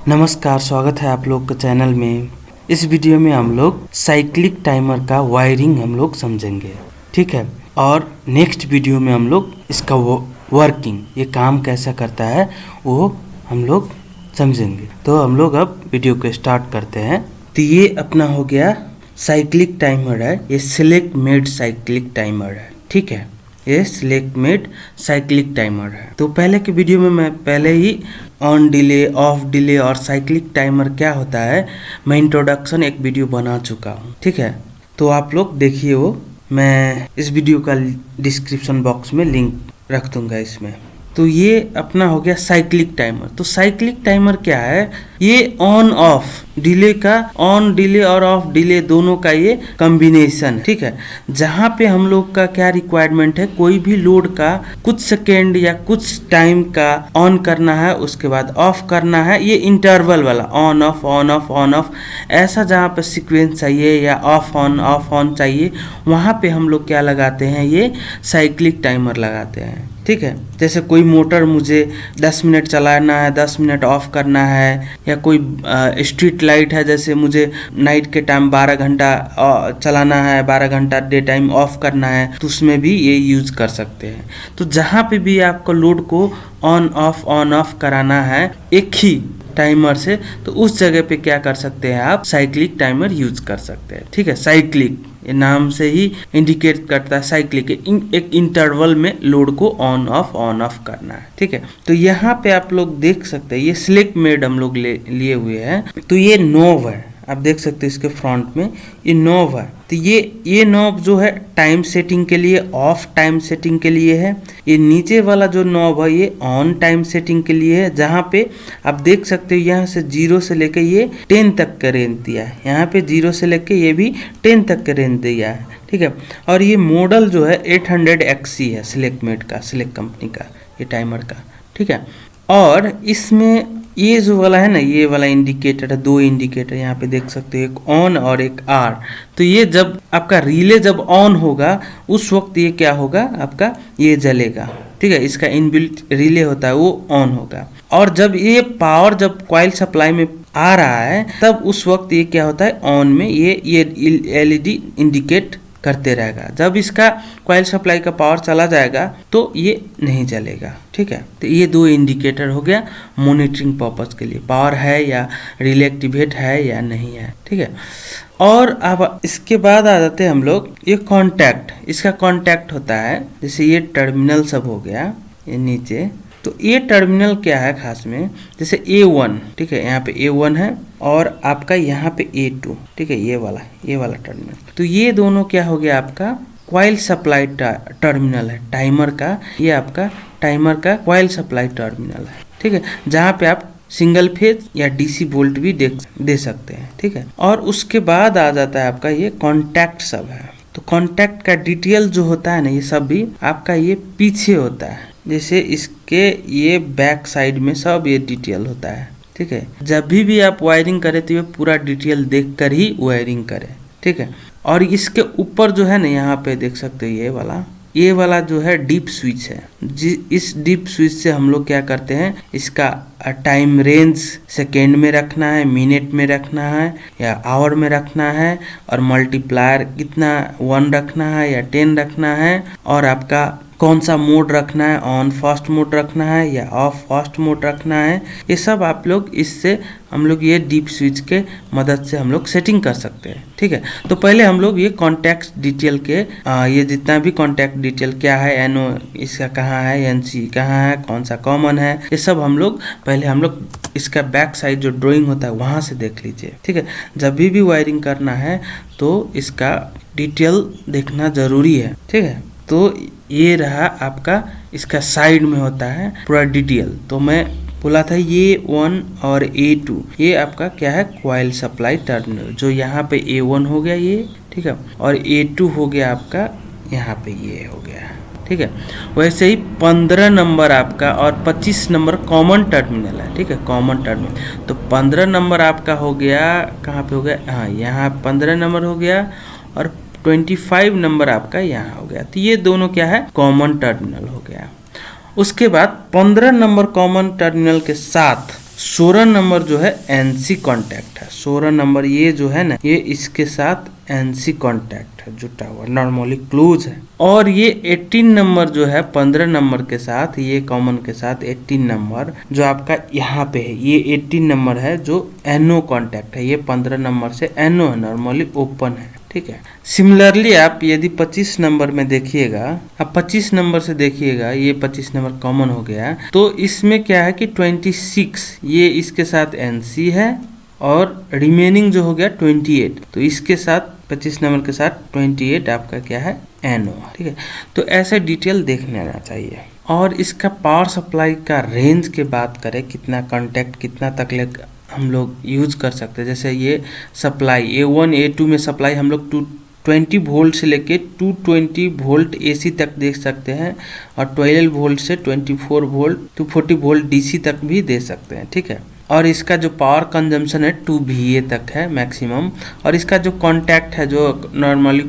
नमस्कार, स्वागत है आप लोग के चैनल में। इस वीडियो में हम लोग साइक्लिक टाइमर का वायरिंग हम लोग समझेंगे, ठीक है। और नेक्स्ट वीडियो में हम लोग इसका वर्किंग, ये काम कैसा करता है वो हम लोग समझेंगे। तो हम लोग अब वीडियो को स्टार्ट करते हैं। तो ये अपना हो गया साइक्लिक टाइमर है, ये सिलेक्ट मेड साइक्लिक टाइमर है, ठीक है। ये सिलेक्ट मेड साइक्लिक टाइमर है। तो पहले के वीडियो में मैं पहले ही ऑन डिले, ऑफ डिले और साइक्लिक टाइमर क्या होता है मैं इंट्रोडक्शन एक वीडियो बना चुका हूँ, ठीक है। तो आप लोग देखिए, वो मैं इस वीडियो का डिस्क्रिप्शन बॉक्स में लिंक रख दूंगा इसमें। तो ये अपना हो गया साइक्लिक टाइमर। तो साइक्लिक टाइमर क्या है, ये ऑन ऑफ डिले का, ऑन डिले और ऑफ डिले दोनों का ये कॉम्बिनेशन है, ठीक है। जहाँ पे हम लोग का क्या रिक्वायरमेंट है, कोई भी लोड का कुछ सेकेंड या कुछ टाइम का ऑन करना है, उसके बाद ऑफ करना है, ये इंटरवल वाला on off on off on off, ऐसा जहाँ पे सीक्वेंस चाहिए या ऑफ ऑन चाहिए, वहाँ पे हम लोग क्या लगाते हैं, ये साइक्लिक टाइमर लगाते हैं, ठीक है। जैसे कोई मोटर मुझे 10 मिनट चलाना है, 10 मिनट ऑफ करना है, या कोई स्ट्रीट लाइट है, जैसे मुझे नाइट के टाइम 12 घंटा चलाना है, 12 घंटा डे टाइम ऑफ करना है, तो उसमें भी ये यूज कर सकते हैं। तो जहाँ पे भी आपको लोड को ऑन ऑफ कराना है एक ही टाइमर से, तो उस जगह पे क्या कर सकते हैं आप, साइक्लिक टाइमर यूज कर सकते हैं, ठीक है। साइक्लिक ये नाम से ही इंडिकेट करता है साइक्लिक, एक इंटरवल में लोड को ऑन ऑफ करना है, ठीक है। तो यहाँ पे आप लोग देख सकते हैं, ये सिलेक्ट मेड हम लोग लिए हुए हैं। तो ये नॉब है, आप देख सकते हैं इसके फ्रंट में ये नॉब है। तो ये नॉब जो है टाइम सेटिंग के लिए, ऑफ टाइम सेटिंग के लिए है। ये नीचे वाला जो नॉब है ये ऑन टाइम सेटिंग के लिए है, जहाँ पे आप देख सकते हो यहाँ से 0 से लेके ये 10 तक का रेंज दिया है। यहाँ पे 0 से लेके ये भी 10 तक का रेंज दिया है, ठीक है। और ये मॉडल जो है 800XC है, सिलेक्ट मेड का, सिलेक्ट कंपनी का ये टाइमर का, ठीक है। और इसमें ये जो वाला है ना, ये वाला इंडिकेटर है, 2 इंडिकेटर यहाँ पे देख सकते हो, एक ऑन और एक आर। तो ये जब आपका रिले जब ऑन होगा उस वक्त ये क्या होगा, आपका ये जलेगा, ठीक है। इसका इनबिल्ट रिले होता है वो ऑन होगा। और जब ये पावर जब कॉइल सप्लाई में आ रहा है तब उस वक्त ये क्या होता है, ऑन में ये LED इंडिकेट करते रहेगा। जब इसका कॉइल सप्लाई का पावर चला जाएगा तो ये नहीं चलेगा, ठीक है। तो ये 2 इंडिकेटर हो गया मॉनिटरिंग पर्पस के लिए, पावर है या रिले एक्टिवेट है या नहीं है, ठीक है। और अब इसके बाद आ जाते हैं हम लोग, ये कॉन्टैक्ट, इसका कॉन्टैक्ट होता है, जैसे ये टर्मिनल सब हो गया ये नीचे। तो ये टर्मिनल क्या है खास में, जैसे A1, ठीक है, यहाँ पे A1 है और आपका यहाँ पे A2, ठीक है, ये वाला टर्मिनल। तो ये दोनों क्या हो गया, आपका कॉइल सप्लाई टर्मिनल है टाइमर का, ये आपका टाइमर का कॉइल सप्लाई टर्मिनल है, ठीक है, जहाँ पे आप सिंगल फेज या DC वोल्ट भी दे सकते हैं, ठीक है। और उसके बाद आ जाता है आपका ये कॉन्टैक्ट सब है। तो कॉन्टैक्ट का डिटेल जो होता है ना, ये सब भी आपका ये पीछे होता है, जैसे इसके ये बैक साइड में सब ये डिटेल होता है, ठीक है। जब भी आप वायरिंग करें तो ये पूरा डिटेल देख कर ही वायरिंग करें, ठीक है। और इसके ऊपर जो है ना, यहाँ पे देख सकते हो ये वाला जो है डीप स्विच है। इस डीप स्विच से हम लोग क्या करते हैं, इसका टाइम रेंज सेकेंड में रखना है, मिनट में रखना है या आवर में रखना है, और मल्टीप्लायर कितना 1 रखना है या 10 रखना है, और आपका कौन सा मोड रखना है, ऑन फास्ट मोड रखना है या ऑफ फास्ट मोड रखना है, ये सब आप लोग इससे हम लोग ये डीप स्विच के मदद से हम लोग सेटिंग कर सकते हैं, ठीक है। तो पहले हम लोग ये कॉन्टैक्ट डिटेल के ये जितना भी कॉन्टैक्ट डिटेल क्या है, NO इसका कहाँ है, NC कहाँ है, कौन सा कॉमन है, ये सब हम लोग पहले इसका बैक साइड जो ड्राइंग होता है वहाँ से देख लीजिए, ठीक है। जब भी वायरिंग करना है तो इसका डिटेल देखना जरूरी है, ठीक है। तो ये रहा आपका, इसका साइड में होता है पूरा डिटेल। तो मैं बोला था ये A1 और A2 ये आपका क्या है, कॉइल सप्लाई टर्मिनल, जो यहाँ पे A1 हो गया ये, ठीक है, और A2 हो गया आपका यहाँ पे ये हो गया, ठीक है। वैसे ही 15 नंबर आपका और 25 नंबर कॉमन टर्मिनल है, ठीक है, कॉमन टर्मिनल। तो 15 नंबर आपका हो गया, कहाँ पे हो गया, हाँ यहाँ 15 नंबर हो गया, और 25 नंबर आपका यहाँ हो गया। तो ये दोनों क्या है, कॉमन टर्मिनल हो गया। उसके बाद 15 नंबर कॉमन टर्मिनल के साथ 16 नंबर जो है एनसी कांटेक्ट है। 16 नंबर ये जो है ना, ये इसके साथ एनसी कांटेक्ट है, जुटा हुआ, नॉर्मली क्लोज है। और ये 18 नंबर जो है 15 नंबर के साथ, ये कॉमन के साथ 18 नंबर जो आपका यहाँ पे है, ये 18 नंबर है जो एनओ कांटेक्ट है। ये 15 नंबर से एनओ है, नॉर्मली ओपन है, ठीक है। सिमिलरली आप यदि 25 नंबर में देखिएगा, अब 25 नंबर से देखिएगा, ये 25 नंबर कॉमन हो गया, तो इसमें क्या है कि 26 ये इसके साथ एनसी है और रिमेनिंग जो हो गया 28, तो इसके साथ 25 नंबर के साथ 28 आपका क्या है, एनओ, ठीक है। तो ऐसे डिटेल देखने आना चाहिए। और इसका पावर सप्लाई का रेंज के बात करें, कितना कांटेक्ट कितना तक हम लोग यूज कर सकते हैं। जैसे ये सप्लाई A1 A2 में सप्लाई हम लोग 220 वोल्ट से लेके 220 वोल्ट AC तक देख सकते हैं, और 12 वोल्ट से 24 वोल्ट 240 वोल्ट DC तक भी दे सकते हैं, ठीक है। और इसका जो पावर कंजम्पशन है 2 VA तक है मैक्सिमम। और इसका जो कांटेक्ट है, जो नॉर्मली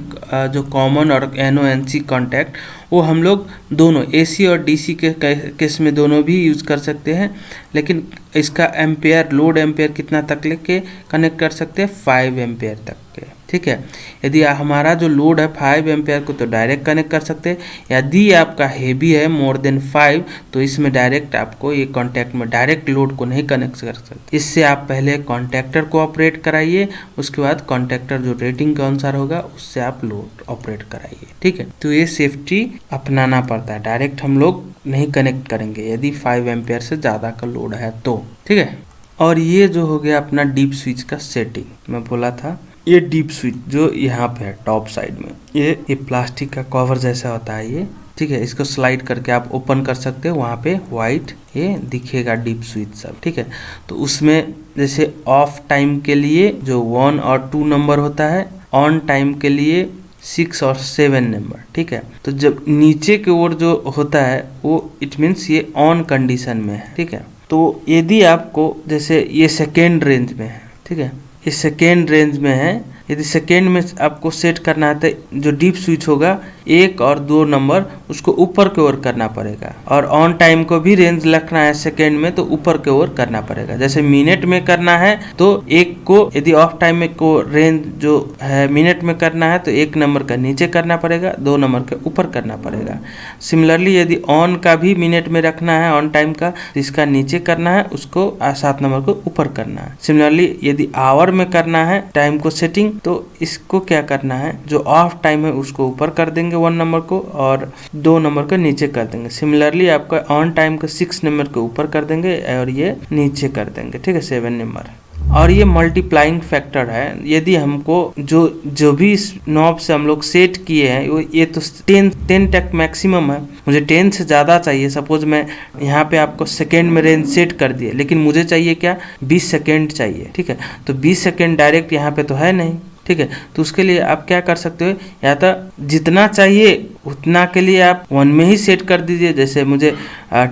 जो कॉमन और NO-NC कांटेक्ट, वो हम लोग दोनों AC और DC के केस में दोनों भी यूज़ कर सकते हैं। लेकिन इसका एम्पेयर, लोड एम्पेयर कितना तक लेके कनेक्ट कर सकते हैं, 5 एम्पेयर तक के, ठीक है। यदि हमारा जो लोड है 5 एम्पेयर को, तो डायरेक्ट कनेक्ट कर सकते हैं। यदि आपका हेवी है मोर देन 5, तो इसमें डायरेक्ट आपको ये कॉन्टैक्ट में डायरेक्ट लोड को नहीं कनेक्ट कर सकते। इससे आप पहले कॉन्टैक्टर को ऑपरेट कराइए, उसके बाद कॉन्टैक्टर जो रेटिंग के अनुसार होगा उससे आप लोड ऑपरेट कराइए, ठीक है। तो ये सेफ्टी अपनाना पड़ता है, डायरेक्ट हम लोग नहीं कनेक्ट करेंगे यदि 5 एम्पेयर से ज़्यादा का लोड है तो, ठीक है। और ये जो हो गया अपना डीप स्विच का सेटिंग, मैं बोला था ये डीप स्विच जो यहाँ पे है टॉप साइड में, ये प्लास्टिक का कवर जैसा होता है ये, ठीक है। इसको स्लाइड करके आप ओपन कर सकते हो, वहाँ पे व्हाइट ये दिखेगा डीप स्विच सब, ठीक है। तो उसमें जैसे ऑफ टाइम के लिए जो 1 और 2 नंबर होता है, ऑन टाइम के लिए 6 और 7 नंबर, ठीक है। तो जब नीचे की ओर जो होता है वो इट मीन्स ये ऑन कंडीशन में है, ठीक है। तो यदि आपको जैसे ये सेकेंड रेंज में है, ठीक है, ये सेकेंड रेंज में है, यदि सेकेंड में आपको सेट करना है तो जो डीप स्विच होगा 1 और 2 नंबर उसको ऊपर की ओर करना पड़ेगा। और ऑन टाइम को भी रेंज रखना है सेकेंड में, तो ऊपर की ओर करना पड़ेगा। जैसे मिनट में करना है तो 1 को, यदि ऑफ टाइम में को रेंज जो है मिनट में करना है तो 1 नंबर का नीचे करना पड़ेगा, 2 नंबर के ऊपर करना पड़ेगा। सिमिलरली यदि ऑन का भी मिनट में रखना है, ऑन टाइम का, तो इसका नीचे करना है, उसको 7 नंबर को ऊपर करना है। सिमिलरली यदि आवर में करना है टाइम को सेटिंग, तो इसको क्या करना है, जो ऑफ टाइम है उसको ऊपर कर देंगे 1 नंबर को, और 2 नंबर को नीचे कर देंगे। सिमिलरली आपका ऑन टाइम को 6 नंबर को ऊपर कर देंगे और ये नीचे कर देंगे, ठीक है, 7 नंबर। और ये मल्टीप्लाइंग फैक्टर है। यदि हमको जो भी इस नॉब से हम लोग सेट किए हैं, ये तो 10 तक मैक्सिमम है, मुझे 10 से ज़्यादा चाहिए। सपोज मैं यहाँ पे आपको सेकेंड में रेंज सेट कर दिए, लेकिन मुझे चाहिए क्या, 20 सेकेंड चाहिए, ठीक है। तो 20 सेकेंड डायरेक्ट यहाँ पे तो है नहीं, ठीक है। तो उसके लिए आप क्या कर सकते हो, या तो जितना चाहिए उतना के लिए आप 1 में ही सेट कर दीजिए। जैसे मुझे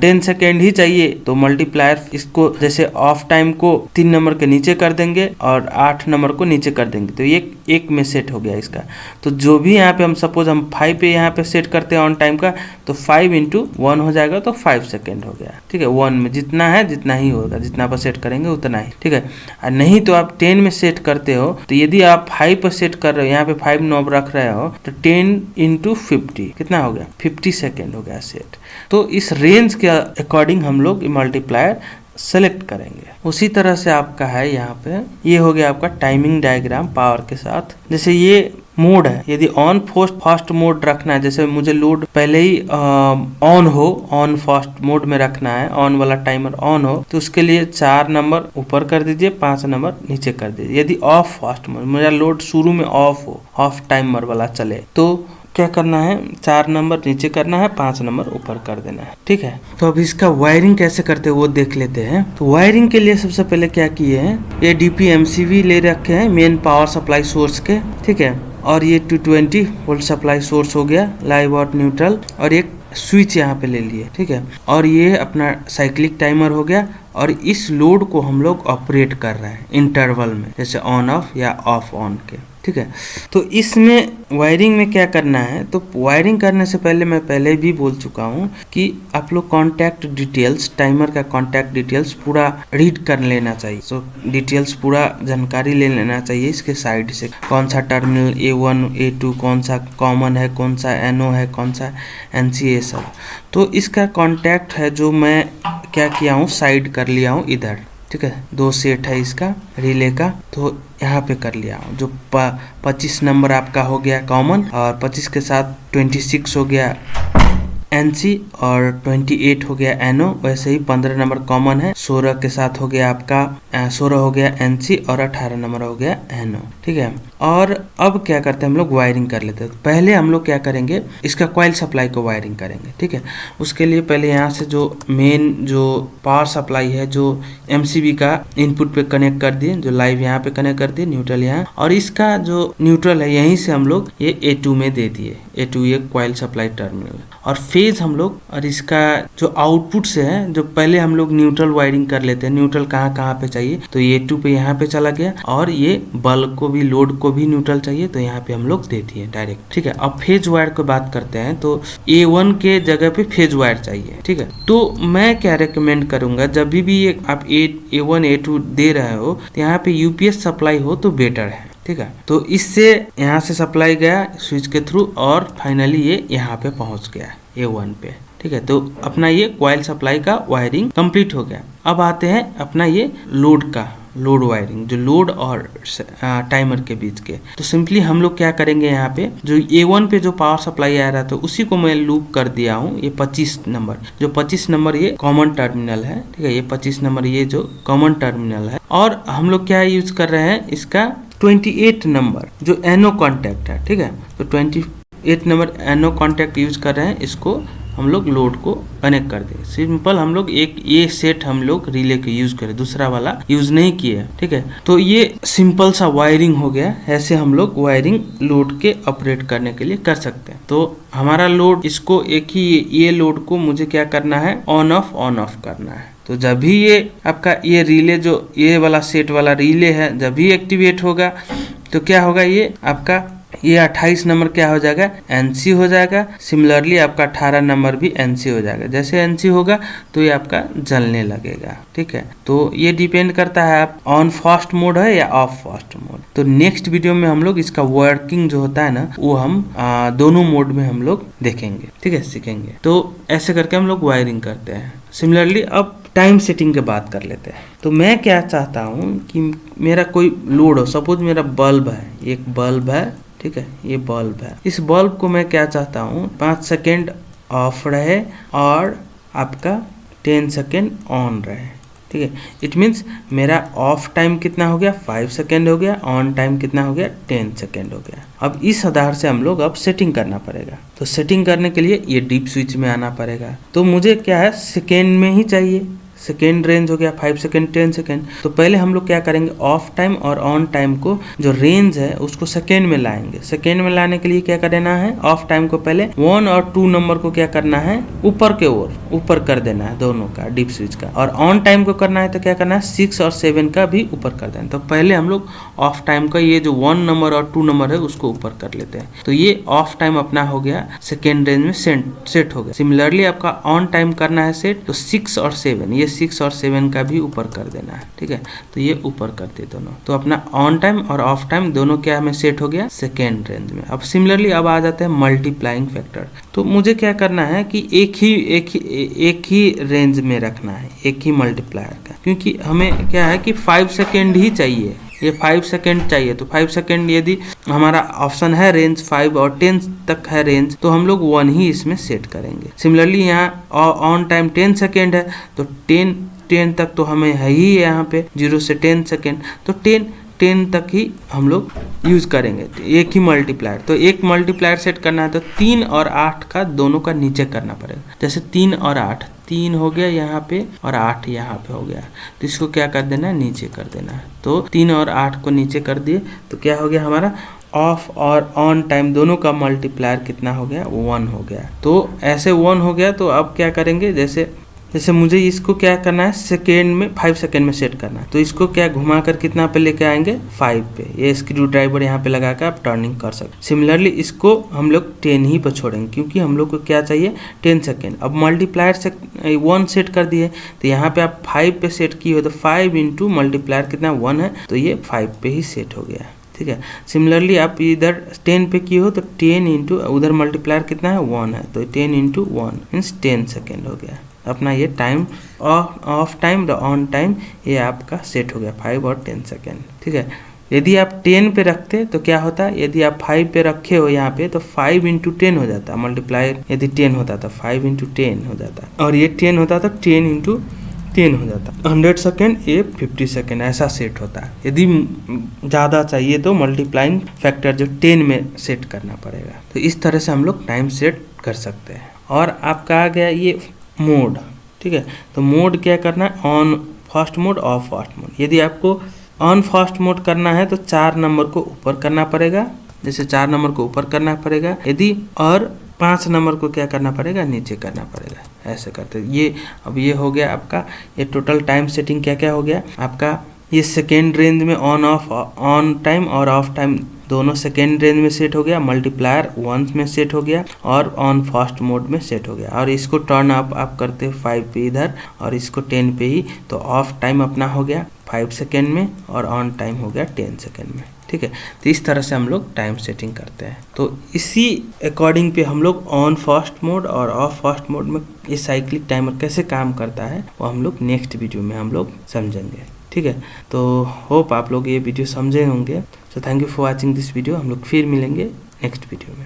10 सेकेंड ही चाहिए, तो मल्टीप्लायर इसको जैसे ऑफ टाइम को 3 नंबर के नीचे कर देंगे और 8 नंबर को नीचे कर देंगे, तो ये 1 में सेट हो गया इसका। तो जो भी यहाँ पे हम सपोज हम 5 पे यहाँ पे सेट करते हैं ऑन टाइम का, तो 5 × 1 हो जाएगा, तो 5 सेकेंड हो गया, ठीक है। 1 में जितना है जितना ही होगा, जितना पर सेट करेंगे उतना ही, ठीक है। और नहीं तो आप 10 में सेट करते हो, तो यदि आप 5 पर सेट कर रहे हो, यहाँ पे 5 नॉब रख रहे हो, तो 10 × 50 कितना हो गया, 50 सेकेंड हो गया सेट। तो इस रेंज के अकॉर्डिंग हम लोग मल्टीप्लायर सेलेक्ट करेंगे। उसी तरह से आपका है यहाँ पे, ये हो गया आपका टाइमिंग डायग्राम पावर के साथ। जैसे ये मोड है, यदि ऑन फास्ट मोड रखना है, जैसे मुझे लोड पहले ही ऑन फास्ट मोड में रखना है, ऑन वाला टाइमर ऑन हो, तो उसके लिए 4 नंबर ऊपर कर दीजिए, 5 नंबर नीचे कर दीजिए। यदि ऑफ फास्ट मोड, मेरा लोड शुरू में ऑफ हो, ऑफ टाइमर वाला चले, तो क्या करना है, 4 नंबर नीचे करना है, 5 नंबर ऊपर कर देना है, ठीक है। तो अब इसका वायरिंग कैसे करते हैं वो देख लेते हैं। तो वायरिंग के लिए सबसे पहले क्या किए हैं, ये DP-MCV ले रखे हैं मेन पावर सप्लाई सोर्स के, ठीक है। और ये 220 वोल्ट सप्लाई सोर्स हो गया, लाइव और न्यूट्रल, और एक स्विच यहाँ पे ले लिए, ठीक है। और ये अपना साइक्लिक टाइमर हो गया, और इस लोड को हम लोग ऑपरेट कर रहे हैं इंटरवल में, जैसे ऑन ऑफ या ऑफ ऑन के। ठीक है। तो इसमें वायरिंग में क्या करना है, तो वायरिंग करने से पहले मैं पहले भी बोल चुका हूँ कि आप लोग कॉन्टैक्ट डिटेल्स, टाइमर का कॉन्टैक्ट डिटेल्स पूरा रीड कर लेना चाहिए। सो डिटेल्स पूरा जानकारी ले लेना चाहिए इसके साइड से, कौन सा टर्मिनल A1 A2 कौन सा कॉमन है, कौन सा NO है, कौन सा NC है सब। तो इसका कॉन्टैक्ट है जो मैं क्या किया हूँ, साइड कर लिया हूँ इधर, ठीक है। 2 सेट है इसका रिले का, तो यहाँ पे कर लिया हूँ। जो 25 नंबर आपका हो गया कॉमन, और 25 के साथ 26 हो गया NC और 28 हो गया NO। वैसे ही 15 नंबर कॉमन है, 16 के साथ हो गया आपका 16 हो गया NC और 18 नंबर हो गया NO, ठीक है। और अब क्या करते हैं हम लोग, वायरिंग कर लेते हैं। तो पहले हम लोग क्या करेंगे, इसका कॉइल सप्लाई को वायरिंग करेंगे, ठीक है। उसके लिए पहले यहाँ से जो मेन जो पावर सप्लाई है जो MCB का इनपुट पे कनेक्ट कर दिए, जो लाइव यहाँ पे कनेक्ट कर दिए, न्यूट्रल यहाँ, और इसका जो न्यूट्रल है यहीं से हम लोग ये A2 में दे दिए। A2 ये कॉइल सप्लाई टर्मिनल, और फेज हम लोग, और इसका जो आउटपुट से है, जो पहले हम लोग न्यूट्रल वायरिंग कर लेते हैं। न्यूट्रल कहाँ कहाँ पे चाहिए, तो ये A2 पे यहाँ पे चला गया, और ये बल्ब को भी, लोड को भी न्यूट्रल चाहिए, तो यहाँ पे हम लोग दे दिए डायरेक्ट, ठीक है। अब फेज वायर की बात करते हैं, तो A1 के जगह पे फेज वायर चाहिए, ठीक है। तो मैं क्या रेकमेंड करूंगा, जब भी आप A1 A2 दे रहे हो तो यहाँ पे UPS सप्लाई हो तो बेटर है, ठीक है। तो इससे यहाँ से सप्लाई गया स्विच के थ्रू, और फाइनली ये यहाँ पे पहुंच गया A1 पे, ठीक है। तो अपना ये कॉइल सप्लाई का वायरिंग कंप्लीट हो गया। अब आते हैं अपना ये लोड का, लोड वायरिंग, जो लोड और टाइमर के बीच के। तो सिंपली हम लोग क्या करेंगे, यहाँ पे जो A1 पे जो पावर सप्लाई आ रहा था उसी को मैं लूप कर दिया हूँ। ये 25 नंबर, जो 25 नंबर ये कॉमन टर्मिनल है, ठीक है। ये 25 नंबर ये जो कॉमन टर्मिनल है, और हम लोग क्या यूज कर रहे हैं, इसका 28 नंबर जो NO कॉन्टैक्ट है, ठीक है। तो 28 नंबर NO कॉन्टैक्ट यूज कर रहे हैं, इसको हम लोग लोड को कनेक्ट कर दे। सिंपल हम लोग एक ये सेट हम लोग रिले के यूज करें, दूसरा वाला यूज नहीं किए, ठीक है। तो ये सिंपल सा वायरिंग हो गया। ऐसे हम लोग वायरिंग लोड के ऑपरेट करने के लिए कर सकते हैं। तो हमारा लोड, इसको एक ही ये लोड को मुझे क्या करना है, ऑन ऑफ करना है। तो जब भी ये आपका ये रिले, जो ये वाला सेट वाला रिले है, जब भी एक्टिवेट होगा तो क्या होगा, ये आपका ये 28 नंबर क्या हो जाएगा, NC हो जाएगा। सिमिलरली आपका 18 नंबर भी NC हो जाएगा। जैसे NC होगा तो ये आपका जलने लगेगा, ठीक है। तो ये डिपेंड करता है आप ऑन फास्ट मोड है या ऑफ फास्ट मोड। तो नेक्स्ट वीडियो में हम लोग इसका वर्किंग जो होता है ना, वो हम दोनों मोड में हम लोग देखेंगे, ठीक है, सीखेंगे। तो ऐसे करके हम लोग वायरिंग करते हैं। सिमिलरली अब टाइम सेटिंग की बात कर लेते हैं। तो मैं क्या चाहता हूँ कि मेरा कोई लोड हो, सपोज मेरा बल्ब है, एक बल्ब है, ठीक है, ये बल्ब है। इस बल्ब को मैं क्या चाहता हूँ, 5 सेकेंड ऑफ रहे और आपका 10 सेकेंड ऑन रहे, ठीक है। इट मीन्स मेरा ऑफ टाइम कितना हो गया, 5 सेकेंड हो गया, ऑन टाइम कितना हो गया, 10 सेकेंड हो गया। अब इस आधार से हम लोग अब सेटिंग करना पड़ेगा। तो सेटिंग करने के लिए ये डीप स्विच में आना पड़ेगा। तो मुझे क्या है, सेकेंड में ही चाहिए। सेकेंड रेंज हो गया 5 सेकेंड 10 सेकेंड। तो पहले हम लोग क्या करेंगे, ऑफ टाइम और ऑन टाइम को जो रेंज है उसको सेकेंड में लाएंगे। सेकेंड में लाने के लिए क्या करना है, ऑफ टाइम को पहले 1 और 2 नंबर को क्या करना है, ऊपर के ओर ऊपर कर देना है दोनों का, डीप स्विच का। और ऑन टाइम को करना है तो क्या करना है, 6 और 7 का भी ऊपर कर देना। तो पहले हम लोग ऑफ टाइम का ये जो 1 नंबर और 2 नंबर है उसको ऊपर कर लेते हैं। तो ये ऑफ टाइम अपना हो गया, सेकेंड रेंज में सेट हो गया। सिमिलरली आपका ऑन टाइम करना है सेट, तो 6 और 7, ये 6 और 7 का भी ऊपर कर देना है, ठीक है। तो ये ऊपर करते दोनों। तो अपना ऑन टाइम और ऑफ टाइम दोनों क्या हमें सेट हो गया, सेकेंड रेंज में। अब सिमिलरली अब आ जाते हैं मल्टीप्लाइंग फैक्टर। तो मुझे क्या करना है कि एक ही रेंज में रखना है, एक ही मल्टीप्लायर का, क्योंकि हमें क्या है कि 5 सेकेंड ही चाहिए, ये 5 सेकेंड चाहिए। तो 5 सेकेंड यदि हमारा ऑप्शन है रेंज 5 और 10 तक है रेंज, तो हम लोग 1 ही इसमें सेट करेंगे। सिमिलरली यहाँ ऑन टाइम 10 सेकेंड है, तो 10 तक तो हमें है ही यहाँ पे 0 से 10 सेकेंड, तो 10 तक ही हम लोग यूज करेंगे, एक ही मल्टीप्लायर। तो एक मल्टीप्लायर सेट करना है तो 3 और 8 का दोनों का नीचे करना पड़ेगा। जैसे 3 और 8, 3 हो गया यहाँ पे और 8 यहाँ पे हो गया, तो इसको क्या कर देना है, नीचे कर देना है। तो 3 और 8 को नीचे कर दिए तो क्या हो गया, हमारा ऑफ और ऑन टाइम दोनों का मल्टीप्लायर कितना हो गया, 1 हो गया। तो ऐसे 1 हो गया। तो अब क्या करेंगे, जैसे जैसे मुझे इसको क्या करना है, सेकेंड में 5 सेकेंड में सेट करना है, तो इसको क्या घुमा कर कितना पे लेके आएंगे, 5 पे। ये स्क्रू ड्राइवर यहाँ पे लगा कर आप टर्निंग कर सकते। सिमिलरली इसको हम लोग 10 ही पे छोड़ेंगे, क्योंकि हम लोग को क्या चाहिए, 10 सेकेंड। अब मल्टीप्लायर से 1 सेट कर दिए, तो यहाँ पे आप 5 पे सेट किए हो, तो 5 इंटू मल्टीप्लायर कितना 1 है, तो ये 5 पे ही सेट हो गया। ठीक है। सिमिलरली आप इधर 10 पे किए हो, तो 10 इंटू उधर मल्टीप्लायर कितना है 1 है, तो 10 इंटू 1 मीन्स 10 सेकेंड हो गया अपना। ये time of time on time ये आपका सेट हो गया 5 और 10 सेकेंड। ठीक है। यदि आप 10 पे रखते तो क्या होता, यदि आप 5 पे रखे हो यहाँ पे, तो 5 इंटू 10 हो जाता, मल्टीप्लायर यदि 10 होता तो 5 इंटू 10 हो जाता, और ये 10 होता तो 10 इंटू 10 हो जाता। 100 सेकेंड, ये 50 सेकेंड, ऐसा सेट होता है। यदि ज़्यादा चाहिए तो मल्टीप्लाइंग फैक्टर जो 10 में सेट करना पड़ेगा। तो इस तरह से हम लोग टाइम सेट कर सकते हैं। और आपका आ गया ये मोड। ठीक है। तो मोड क्या करना है, on fast mode, of fast mode. यदि आपको ऑन फास्ट मोड करना है तो 4 नंबर को ऊपर करना पड़ेगा, जैसे 4 नंबर को ऊपर करना पड़ेगा, यदि और 5 नंबर को क्या करना पड़ेगा, नीचे करना पड़ेगा। ऐसे करते ये। अब ये हो गया आपका, ये टोटल टाइम सेटिंग क्या क्या हो गया आपका। ये सेकेंड रेंज में ऑन ऑफ, ऑन टाइम और ऑफ टाइम दोनों सेकेंड रेंज में सेट हो गया, मल्टीप्लायर 1 में सेट हो गया, और ऑन फास्ट मोड में सेट हो गया। और इसको टर्न अप आप करते हो 5 पे इधर, और इसको 10 पे ही, तो ऑफ टाइम अपना हो गया 5 सेकेंड में, और ऑन टाइम हो गया 10 सेकेंड में। ठीक है। तो इस तरह से हम लोग टाइम सेटिंग करते हैं। तो इसी अकॉर्डिंग पे हम लोग ऑन फास्ट मोड और ऑफ फास्ट मोड में ये साइक्लिक टाइमर कैसे काम करता है, वो हम लोग नेक्स्ट वीडियो में हम लोग समझेंगे। ठीक है। तो होप आप लोग ये वीडियो समझे होंगे। So thank you for watching this video. हम लोग फिर मिलेंगे नेक्स्ट वीडियो में।